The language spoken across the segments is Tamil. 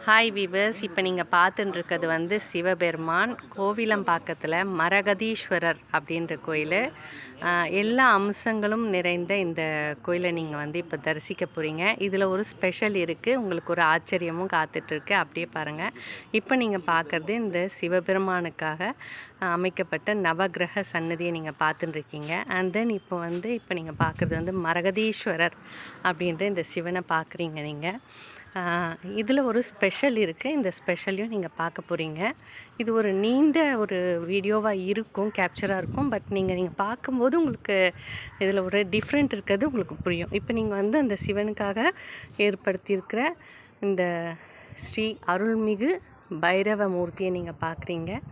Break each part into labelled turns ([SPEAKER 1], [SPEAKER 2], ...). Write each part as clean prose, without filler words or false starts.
[SPEAKER 1] ஹாய் வீவர்ஸ், இப்போ நீங்கள் பார்த்துட்டுருக்கிறது வந்து சிவபெருமான் கோவிலம்பாக்கத்தில் மரகதீஸ்வரர் அப்படின்ற கோயில். எல்லா அம்சங்களும் நிறைந்த இந்த கோயிலை நீங்கள் வந்து இப்போ தரிசிக்க போகிறீங்க. இதில் ஒரு ஸ்பெஷல் இருக்குது, உங்களுக்கு ஒரு ஆச்சரியமும் காத்துட்ருக்கு. அப்படியே பாருங்கள். இப்போ நீங்கள் பார்க்குறது இந்த சிவபெருமானுக்காக அமைக்கப்பட்ட நவகிரக சன்னதியை நீங்கள் பார்த்துட்டுருக்கீங்க. அண்ட் தென் இப்போ நீங்கள் பார்க்குறது வந்து மரகதீஸ்வரர் அப்படின்ற இந்த சிவனை பார்க்குறீங்க. நீங்கள் இதில் ஒரு ஸ்பெஷல் இருக்குது, இந்த ஸ்பெஷலையும் நீங்கள் பார்க்க போகிறீங்க. இது ஒரு நீண்ட ஒரு வீடியோவாக இருக்கும், கேப்சராக இருக்கும். பட் நீங்கள் பார்க்கும்போது உங்களுக்கு இதில் ஒரு டிஃப்ரெண்ட் இருக்கிறது உங்களுக்கு புரியும். இப்போ நீங்கள் வந்து அந்த சிவனுக்காக ஏற்படுத்தியிருக்கிற இந்த ஸ்ரீ அருள்மிகு பைரவ மூர்த்தியை நீங்கள் பார்க்குறீங்க.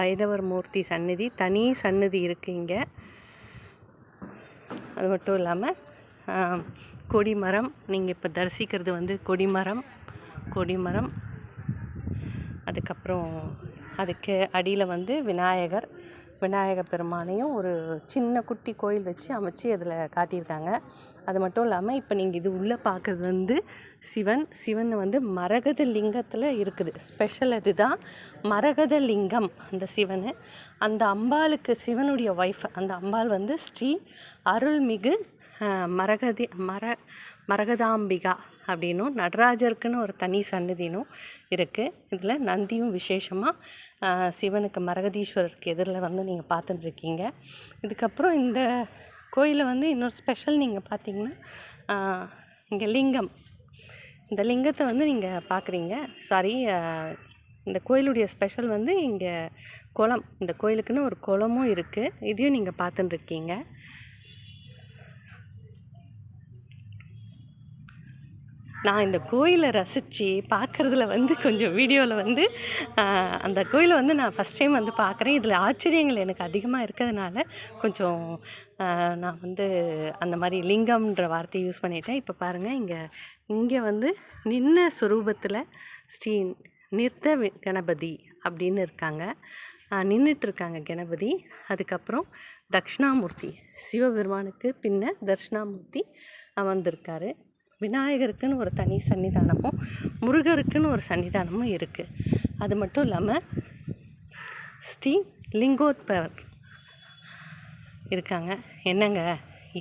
[SPEAKER 1] பைரவர் மூர்த்தி சன்னதி, தனி சன்னதி இருக்குங்க. அது மட்டும் இல்லாமல் கொடிமரம், நீங்கள் இப்போ தரிசிக்கிறது வந்து கொடிமரம். அதுக்கப்புறம் அதுக்கு அடியில் வந்து விநாயகர் பெருமானையும் ஒரு சின்ன குட்டி கோயில் வச்சு அமைச்சு அதில் காட்டியிருக்காங்க. அது மட்டும் இல்லாமல் இப்போ நீங்கள் இது உள்ளே பார்க்குறது வந்து சிவன் வந்து மரகத லிங்கத்தில் இருக்குது. ஸ்பெஷல் அதுதான் மரகத லிங்கம். அந்த சிவன், அந்த அம்பாளுக்கு சிவனுடைய ஒய்ஃப், அந்த அம்பாள் வந்து ஸ்ரீ அருள்மிகு மரகதாம்பிகா அப்படின்னும், நடராஜருக்குன்னு ஒரு தனி சன்னதினும் இருக்குது. இதில் நந்தியும் விசேஷமாக சிவனுக்கு மரகதீஸ்வரருக்கு எதிரில் வந்து நீங்கள் பார்த்துட்டுருக்கீங்க. இதுக்கப்புறம் இந்த கோயிலில் வந்து இன்னொரு ஸ்பெஷல் நீங்கள் பார்த்தீங்கன்னா, இங்கே இந்த லிங்கத்தை வந்து நீங்கள் பார்க்குறீங்க. இந்த கோயிலுடைய ஸ்பெஷல் வந்து இங்கே குளம், இந்த கோயிலுக்குன்னு ஒரு குளமும் இருக்குது. இதையும் நீங்கள் பார்த்துட்டுருக்கீங்க. நான் இந்த கோயிலை ரசித்து பார்க்குறதுல வந்து கொஞ்சம் வீடியோவில் வந்து அந்த கோயிலை வந்து நான் ஃபஸ்ட் டைம் வந்து பார்க்குறேன். இதில் ஆச்சரியங்கள் எனக்கு அதிகமாக இருக்கிறதுனால கொஞ்சம் நான் வந்து அந்த மாதிரி லிங்கம்ன்ற வார்த்தையை யூஸ் பண்ணிட்டேன். இப்போ பாருங்கள், இங்கே வந்து நின்ன சுரூபத்தில் ஸ்ரீ நிர்த்த கணபதி அப்படின்னு இருக்காங்க, நின்றுட்டுருக்காங்க கணபதி. அதுக்கப்புறம் தட்சிணாமூர்த்தி, சிவபெருமானுக்கு பின்ன தட்சிணாமூர்த்தி அமர்ந்திருக்காரு. விநாயகருக்குன்னு ஒரு தனி சன்னிதானமும் முருகருக்குன்னு ஒரு சன்னிதானமும் இருக்குது. அது மட்டும் இல்லாமல் ஸ்ரீ லிங்கோத்பவர் இருக்காங்க. என்னங்க,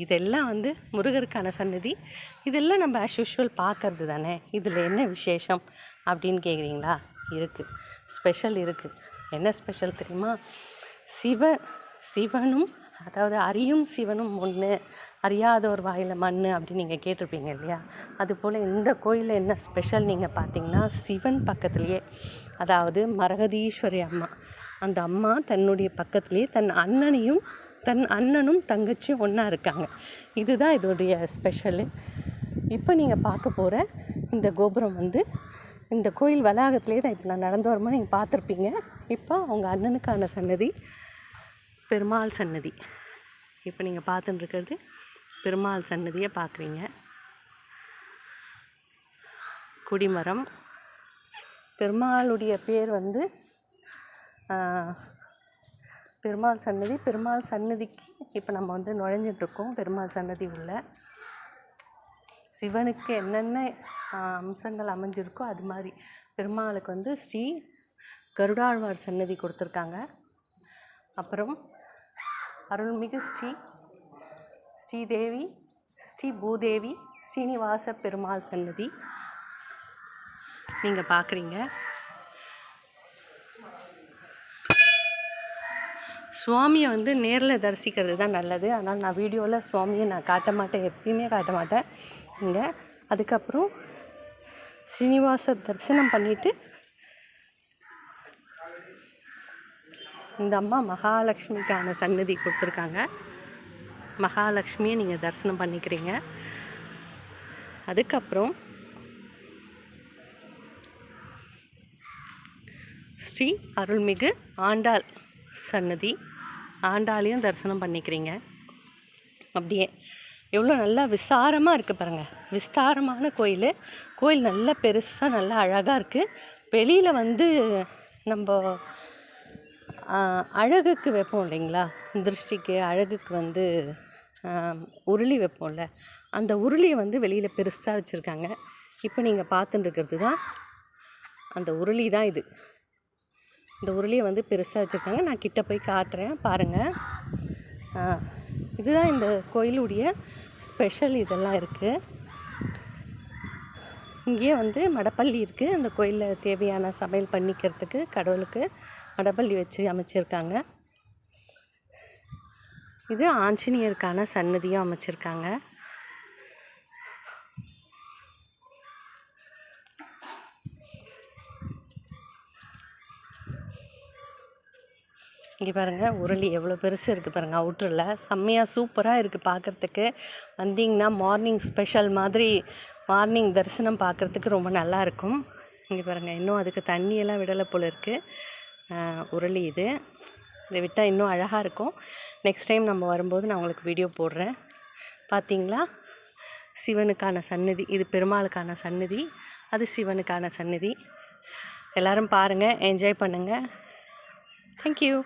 [SPEAKER 1] இதெல்லாம் வந்து முருகருக்கான சன்னதி, இதெல்லாம் நம்ம ஆஸ் யூஷுவல் பார்க்கறது தானே, இதில் என்ன விசேஷம் அப்படின்னு கேட்குறீங்களா? இருக்குது, ஸ்பெஷல் இருக்குது. என்ன ஸ்பெஷல் தெரியுமா? சிவனும், அதாவது அறியும் சிவனும் ஒன்று, அறியாத ஒரு வாயில் மண் அப்படின்னு நீங்கள் கேட்டிருப்பீங்க இல்லையா? அதுபோல் இந்த கோயிலில் என்ன ஸ்பெஷல் நீங்கள் பார்த்தீங்கன்னா, சிவன் பக்கத்துலேயே, அதாவது மரகதீஸ்வரி அம்மா, அந்த அம்மா தன்னுடைய பக்கத்துலேயே தன் அண்ணனும் தங்கச்சியும் ஒன்றா இருக்காங்க. இதுதான் இதோடைய ஸ்பெஷலு. இப்போ நீங்கள் பார்க்க போகிற இந்த கோபுரம் வந்து இந்த கோயில் வளாகத்துலேயே தான். இப்போ நான் நடந்து வரும்போது நீங்கள் பார்த்துருப்பீங்க. இப்போ அவங்க அண்ணனுக்கான சன்னதி, பெருமாள் சன்னதி. இப்போ நீங்கள் பார்த்துட்டு இருக்கிறது பெருமாள் சன்னதியை பார்க்குறீங்க. கொடிமரம், பெருமாளுடைய பேர் வந்து பெருமாள் சன்னதிக்கு இப்போ நம்ம வந்து நுழைஞ்சிட்ருக்கோம். பெருமாள் சன்னதி உள்ள சிவனுக்கு என்னென்ன அம்சங்கள் அமைஞ்சிருக்கோ அது மாதிரி பெருமாளுக்கு வந்து ஸ்ரீ கருடாழ்வார் சன்னதி கொடுத்துருக்காங்க. அப்புறம் அருள்மிகு ஸ்ரீதேவி, ஸ்ரீ பூதேவி, ஸ்ரீனிவாச பெருமாள் சன்னதி நீங்கள் பார்க்குறீங்க. சுவாமியை வந்து நேரில் தரிசிக்கிறது தான் நல்லது. ஆனால் நான் வீடியோவில் சுவாமியை நான் காட்ட மாட்டேன், எப்பயுமே காட்ட மாட்டேன் இங்கே. அதுக்கப்புறம் ஸ்ரீனிவாச தரிசனம் பண்ணிவிட்டு இந்த அம்மா மகாலட்சுமிக்கான சன்னதி கொடுத்துருக்காங்க. மகாலட்சுமியை நீங்கள் தரிசனம் பண்ணிக்கிறீங்க. அதுக்கப்புறம் ஸ்ரீ அருள்மிகு ஆண்டாள் சன்னதி, ஆண்டாளையும் தரிசனம் பண்ணிக்கிறீங்க. அப்படியே எவ்வளோ நல்லா விசாரமாக இருக்குது பாருங்கள், விஸ்தாரமான கோயில் நல்லா பெருசாக நல்லா அழகாக இருக்குது. வெளியில் வந்து நம்ம அழகுக்கு வைப்போம் இல்லைங்களா, திருஷ்டிக்கு அழகுக்கு வந்து உருளி வைப்போம்ல, அந்த உருளியை வந்து வெளியில் பெருசாக வச்சுருக்காங்க. இப்போ நீங்கள் பார்த்துட்டு இருக்கிறது தான் அந்த உருளி தான் இது. இந்த உருளியை வந்து பெருசாக வச்சுருக்காங்க. நான் கிட்ட போய் காட்டுறேன் பாருங்கள். இதுதான் இந்த கோயிலுடைய ஸ்பெஷல். இதெல்லாம் இருக்குது. இங்கேயே வந்து மடப்பள்ளி இருக்குது. அந்த கோயிலில் தேவையான சமையல் பண்ணிக்கிறதுக்கு கடவுளுக்கு மடப்பள்ளி வச்சு அமைச்சிருக்காங்க. இது ஆஞ்சநேயருக்கான சன்னதியும் அமைச்சிருக்காங்க. இங்கே பாருங்கள், உருளி எவ்வளோ பெருசு இருக்குது பாருங்கள். அவுட்டரில் செம்மையாக சூப்பராக இருக்குது பார்க்குறதுக்கு. வந்தீங்கன்னா மார்னிங் ஸ்பெஷல் மாதிரி மார்னிங் தரிசனம் பார்க்குறதுக்கு ரொம்ப நல்லாயிருக்கும். இங்கே பாருங்கள், இன்னும் அதுக்கு தண்ணியெல்லாம் விடலை போல் இருக்குது. உருளி இதை விட்டால் இன்னும் அழகாக இருக்கும். நெக்ஸ்ட் டைம் நம்ம வரும்போது நான் உங்களுக்கு வீடியோ போடுறேன். பார்த்தீங்களா, சிவனுக்கான சன்னதி. இது பெருமாளுக்கான சன்னதி, அது சிவனுக்கான சன்னதி. எல்லோரும் பாருங்கள், என்ஜாய் பண்ணுங்கள். தேங்க்யூ.